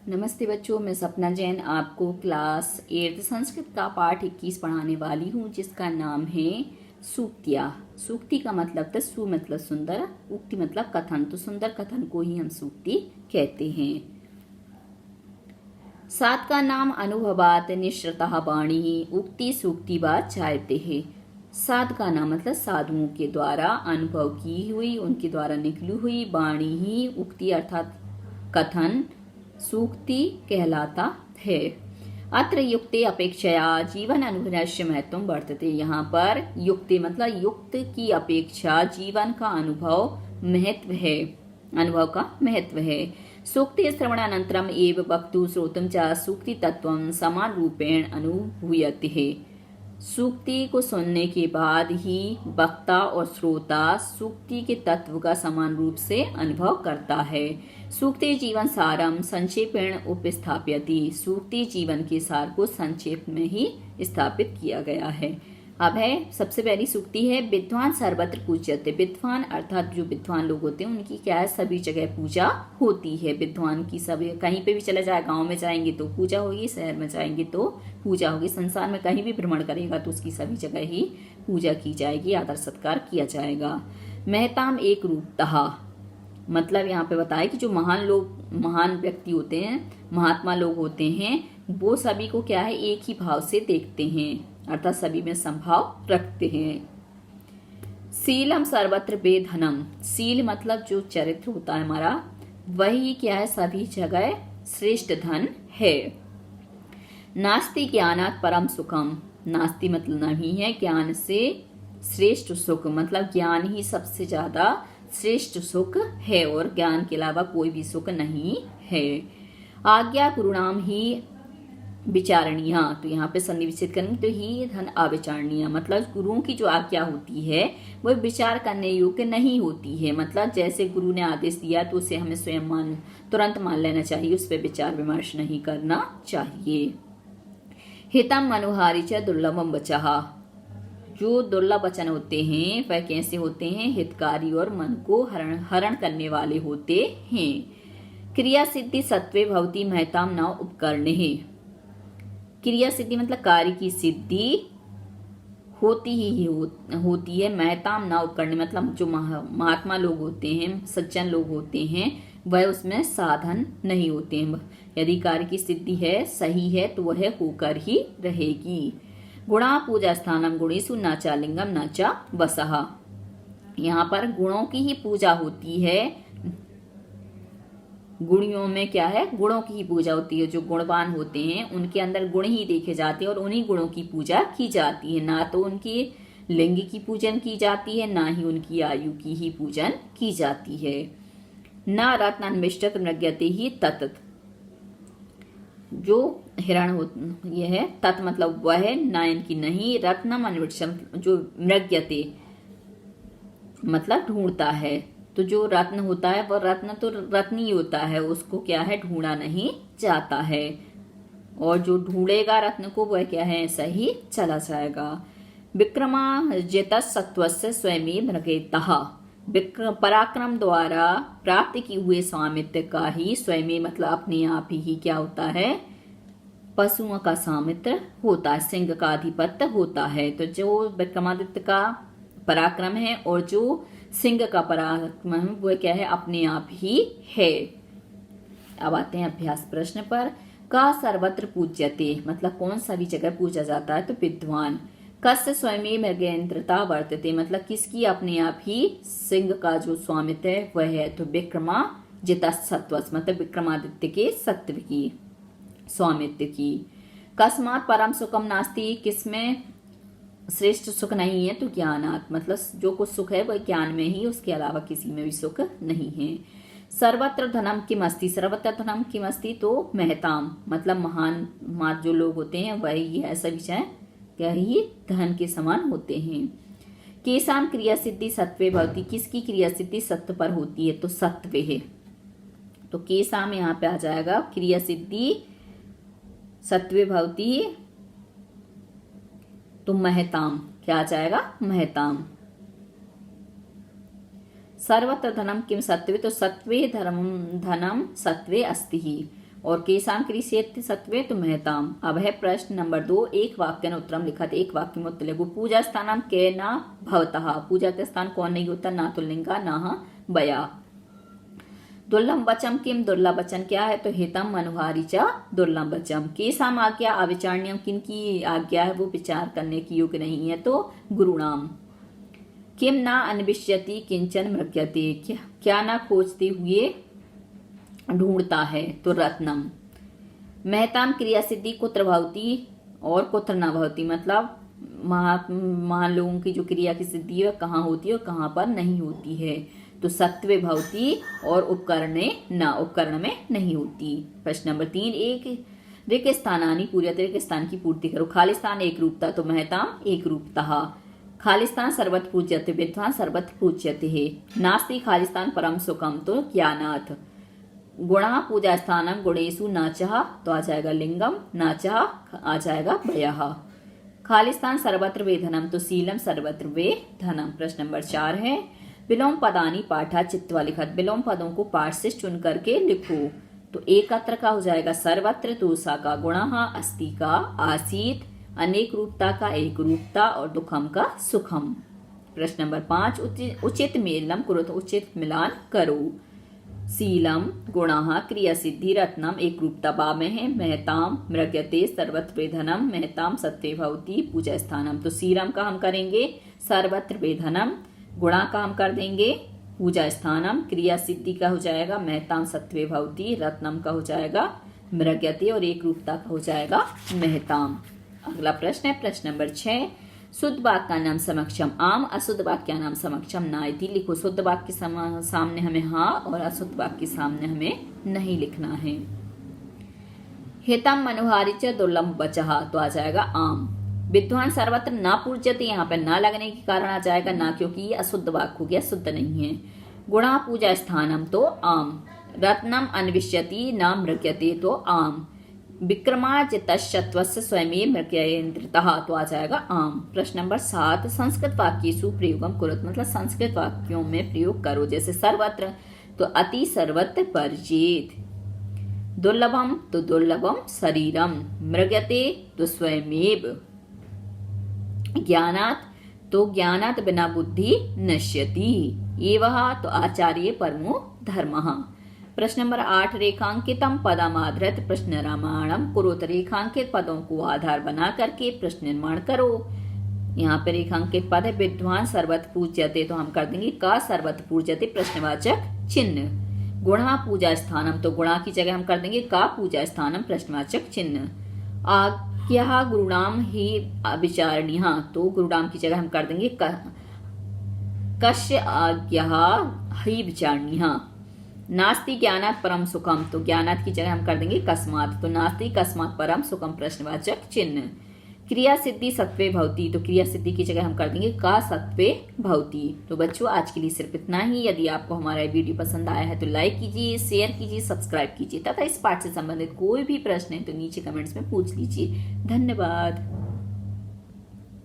नमस्ते बच्चों, मैं सपना जैन आपको क्लास 8 संस्कृत का पाठ 21 पढ़ाने वाली हूँ, जिसका नाम है सूक्तियाँ। सूक्ति का मतलब था सु मतलब सुंदर, उक्ति मतलब कथन। तो सुंदर कथन को ही हम सूक्ति कहते हैं। सात का नाम अनुभवात निश्रतः वाणी, उक्ति सूक्ति बात चाहते हैं। साध का नाम मतलब साधुओं के द्वारा अनुभव की हुई, उनके द्वारा निकली हुई वाणी ही उक्ति अर्थात कथन सूक्ति कहलाता है। अत्र युक्ति अपेक्षया जीवन अनुभवस्य महत्व वर्तते। यहाँ पर युक्ति मतलब युक्त की अपेक्षा जीवन का अनुभव महत्व है, अनुभव का महत्व है। सूक्ति श्रवणानंतरम एव वक्तु श्रोतुम च सूक्ति तत्वं समान रूपेण अनुभूयते है। सूक्ति को सुनने के बाद ही वक्ता और श्रोता सूक्ति के तत्व का समान रूप से अनुभव करता है। सूक्ति जीवन सारम संक्षेपेण उपस्थाप्यति। सूक्ति जीवन के सार को संक्षेप में ही स्थापित किया गया है। अब है सबसे पहली सूक्ति है विद्वान सर्वत्र पूज्यते। विद्वान अर्थात जो विद्वान लोग होते हैं उनकी क्या है, सभी जगह पूजा होती है। विद्वान की सभी, कहीं पे भी चले जाए, गांव में जाएंगे तो पूजा होगी, शहर में जाएंगे तो पूजा होगी, संसार में कहीं भी भ्रमण करेगा तो उसकी सभी जगह ही पूजा की जाएगी, आदर सत्कार किया जाएगा। महताम एक रूपतः मतलब यहाँ पे बताया कि जो महान लोग, महान व्यक्ति होते हैं, महात्मा लोग होते हैं, वो सभी को क्या है एक ही भाव से देखते हैं, अर्थात सभी में संभाव रखते हैं। सीलम सर्वत्र वेधनम। सील मतलब जो चरित्र होता है हमारा, वही क्या है सभी जगह श्रेष्ठ धन है। नास्ति ज्ञानात् परम सुखम। नास्ति मतलब नहीं है, ज्ञान से श्रेष्ठ सुख मतलब ज्ञान ही सबसे ज्यादा श्रेष्ठ सुख है और ज्ञान के अलावा कोई भी सुख नहीं है। आज्ञा गुरुनाम ही विचारणीय। तो यहाँ पे संधि विच्छेद करेंगे तो ही धन अविचारणीय मतलब गुरुओं की जो आज्ञा होती है वो विचार करने योग्य नहीं होती है। मतलब जैसे गुरु ने आदेश दिया तो उसे हमें स्वयं तुरंत मान लेना चाहिए, उस पर विचार विमर्श नहीं करना चाहिए। हितम मनोहारी च दुर्लभम वचः। जो दुर्लभ वचन होते हैं वह कैसे होते हैं, हितकारी और मन को हरण करने वाले होते हैं। क्रिया सिद्धि सत्वे भवती महताम न उपकरणे। क्रिया सिद्धि मतलब कार्य की सिद्धि होती ही होती है। महताम ना उपकरणे मतलब जो महात्मा लोग होते हैं, सज्जन लोग होते हैं, वह उसमें साधन नहीं होते हैं। यदि कार्य की सिद्धि है, सही है, तो वह होकर ही रहेगी। गुणा पूजा स्थानम गुणेषु नाचा लिंगम नाचा वसः। यहाँ पर गुणों की ही पूजा होती है। गुणियों में क्या है, गुणों की ही पूजा होती है। जो गुणवान होते हैं उनके अंदर गुण ही देखे जाते हैं और उन्हीं गुणों की पूजा की जाती है। ना तो उनकी लिंग की पूजन की जाती है, ना ही उनकी आयु की ही पूजन की जाती है। न रत्नान्विष्टत मृग्यते ही तत्। जो हिरण यह है तत् मतलब वह है, ना इनकी नहीं। रत्नम अन्विष्टम जो मृग्यते मतलब ढूंढता है। तो जो रत्न होता है वह रत्न तो रत्न ही होता है, उसको क्या है ढूंढा नहीं जाता है। और जो ढूंढेगा रत्न को वह क्या है ऐसा ही चला जाएगा। विक्रमाजित सत्वस्य स्वयं मृगेतः। पराक्रम द्वारा प्राप्त किए हुए स्वामित्व का ही स्वयं मतलब अपने आप ही क्या होता है, पशुओं का स्वामित्व होता है, सिंह का आधिपत्य होता है। तो जो विक्रमादित्य का पराक्रम है और जो सिंह का पराक्रम है वो क्या है अपने आप ही है। अब आते हैं अभ्यास प्रश्न पर। का सर्वत्र पूज्यते मतलब कौन सा भी जगह पूजा जाता है, तो विद्वान। कस्य स्वयं मृगेन्द्रता वर्तते मतलब किसकी अपने आप ही सिंह का जो स्वामित्व है वह है, तो विक्रमाजित सत्व मतलब विक्रमादित्य के सत्व की, स्वामित्व की। कस्मात् परम सुखम नास्ति किसमें श्रेष्ठ सुख नहीं है, तो ज्ञानात् मतलब जो कुछ सुख है वह ज्ञान में ही, उसके अलावा किसी में भी सुख नहीं है। सर्वत्र धनम किमस्ति। सर्वत्र धनम किमस्ति तो महताम मतलब महान जो लोग होते हैं वही ऐसा विषय क्या ही धन के समान होते हैं। केसाम क्रिया सिद्धि सत्वे भवती। किसकी क्रिया सिद्धि सत्व पर होती है, तो सत्व है। तो केसाम यहाँ पे आ जाएगा क्रिया सिद्धि सत्वे भवती, तो महताम क्या आ जाएगा, महताम। सर्वत्र धनम किम सत्वे, तो सत्वे धर्म धनम सत्वे अस्ति ही। और केशाम क्रियते सत्वे तो महताम। अब है प्रश्न नंबर 2, एक वाक्य उत्तरम लिखत, एक वाक्य में उत्तर लिखो। पूजा स्थानम के ना भवतः, पूजा के स्थान कौन नहीं होता, ना तो लिंगा ना बया। दुर्लभ वचम किम, दुर्लभ वचन क्या है, तो हितम मनोहारी च दुर्लभ वचम। केसाम आज्ञा अविचारणीयम, किन की आज्ञा है वो विचार करने की योग्य नहीं है, तो गुरुणाम। किम ना अन्विष्यति किंचन मृग्यते, क्या ना खोजते हुए ढूंढता है, तो रत्नम। महताम क्रिया सिद्धि कुत्र भवती और कुत्र न भवती, मतलब महान लोगों की जो क्रिया की सिद्धि है कहाँ होती है और कहाँ पर नहीं होती है, तो सत्वे भवती और उपकरणे न, उपकरण में नहीं होती। प्रश्न नंबर 3, एक रिक स्थानानी पूर्यत, रिक स्थान की पूर्ति करो। खालिस्तान एक रूपता, तो महताम एक रूपता। खालिस्तान सर्वत्र पूज्यते, विद्वान सर्वत्र पूज्यते है। नास्ति खालिस्तान परम सुखम, तो ज्ञानाथ। गुणा पूजा स्थानम गुणेशु नाचह, तो आ जाएगा लिंगम, नाचह आ जाएगा वयः। खालिस्तान सर्वत्र वेधनम, तो शीलम सर्वत्र वे धनम। प्रश्न नंबर 4 है विलोम पदानी पाठा चित्वा लिखत, विलोम पदों को पाठ से चुन करके लिखो। तो एकत्र का हो जाएगा सर्वत्र, तो सा का गुणः, अस्ति का आसीत, अनेक रूपता का एक रूपता और दुखम का सुखम। प्रश्न नंबर 5, उचित मेलम करो, तो उचित मिलान करो। शीलम गुणः क्रिया सिद्धि रत्नम एक रूपता बा में है। महताम मृग्यते सर्वत्र वेधनम, महताम सत्वे भवती पूजा स्थानम। तो शीलम का हम करेंगे सर्वत्र वेधनम, गुणा का हम कर देंगे पूजा स्थानम, क्रिया सिद्धि का हो जाएगा महताम सत्वे भवती, रत्नम का हो जाएगा मृग्यते और एक रूपता का हो जाएगा महताम। अगला प्रश्न है प्रश्न नंबर 6, शुद्ध वाक्य का नाम समक्षम आम, अशुद्ध वाक्य का नाम समक्षम नायति। लिखो, शुद्ध वाक्य के सामने हमें हाँ और अशुद्ध वाक्य के सामने हमें नहीं लिखना है। हितम मनोहारी च दुर्लभ बचहा, तो आ जाएगा आम। विद्वान सर्वत्र ना पूज्यते, यहाँ पे ना लगने के कारण आ जाएगा ना, क्योंकि ये अशुद्ध वाक्य हो गया, शुद्ध नहीं है। गुणा पूजा स्थानम, तो आम। रत्नम अन्विष्यति ना मृग्यते, तो आम। विक्रमाजितशत्वस्य स्वयं मृग्येन्द्रितः, तो आ जाएगा आम। प्रश्न नंबर 7, संस्कृत वाक्येषु प्रयोगम कुरुत, मतलब संस्कृत वाक्यों में प्रयोग करो। जैसे सर्वत्र, तो अति सर्वत्र परिचित। दुर्लभम, तो दुर्लभम शरीरम। मृग्यते, तो स्वयमेव। ज्ञानात्, तो ज्ञानात् बिना बुद्धि नश्यति। एवः, तो आचार्य परमो धर्मः। प्रश्न नंबर 8, रेखांकितम पदमाधृत प्रश्न रामायणम कुरुत, रेखांकित पदों को आधार बना करके प्रश्न निर्माण करो। यहाँ पे रेखांकित पद है विद्वान सर्वत्र पूज्यते, तो हम कर देंगे का सर्वत्र पूज्यते प्रश्नवाचक चिन्ह। गुणा पूजा स्थानम, तो गुणा की जगह हम कर देंगे का पूजा स्थानम प्रश्नवाचक चिन्ह। आज्ञा गुरुणाम ही विचारणीय, तो गुरुणाम की जगह हम कर देंगे कस्य आज्ञा ही विचारणीय। नास्ति ज्ञानात् परम सुखम, तो ज्ञानात् की जगह हम कर देंगे कस्मात्, तो नास्ति कस्मात् परम सुखम प्रश्नवाचक चिन्ह। क्रिया सिद्धि सत्वे भवती, तो क्रिया सिद्धि की जगह हम कर देंगे का सत्वे भवती। तो बच्चों आज के लिए सिर्फ इतना ही। यदि आपको हमारा वीडियो पसंद आया है तो लाइक कीजिए, शेयर कीजिए, सब्सक्राइब कीजिए तथा इस पाठ से संबंधित कोई भी प्रश्न है तो नीचे कमेंट्स में पूछ लीजिए। धन्यवाद।